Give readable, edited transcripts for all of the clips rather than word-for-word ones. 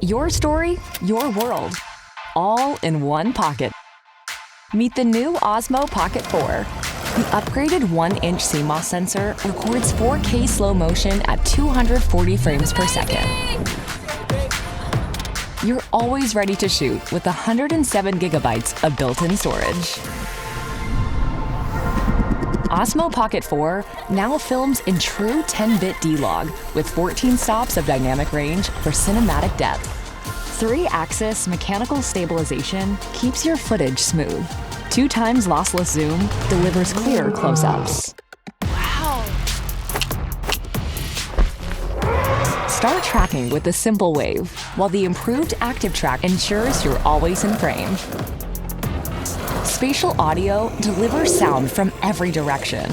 Your story, your world, all in one pocket. Meet the new Osmo Pocket 4. The upgraded 1-inch CMOS sensor records 4K slow motion at 240 frames per second. You're always ready to shoot with 107 gigabytes of built-in storage. Osmo Pocket 4 now films in true 10-bit D-Log with 14 stops of dynamic range for cinematic depth. 3-axis mechanical stabilization keeps your footage smooth. 2 times lossless zoom delivers clear close-ups. Wow! Start tracking with the simple wave, while the improved Active Track ensures you're always in frame. Spatial audio delivers sound from every direction.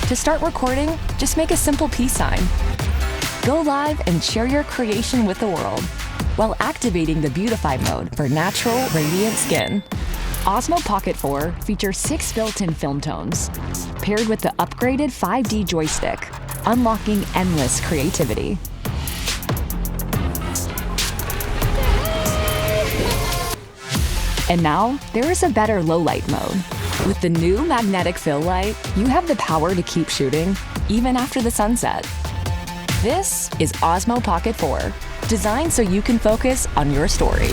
To start recording, just make a simple peace sign. Go live and share your creation with the world, while activating the Beautify mode for natural, radiant skin. Osmo Pocket 4 features 6 built-in film tones, paired with the upgraded 5D joystick, unlocking endless creativity. And now, there is a better low-light mode. With the new magnetic fill light, you have the power to keep shooting, even after the sunset. This is Osmo Pocket 4, designed so you can focus on your story.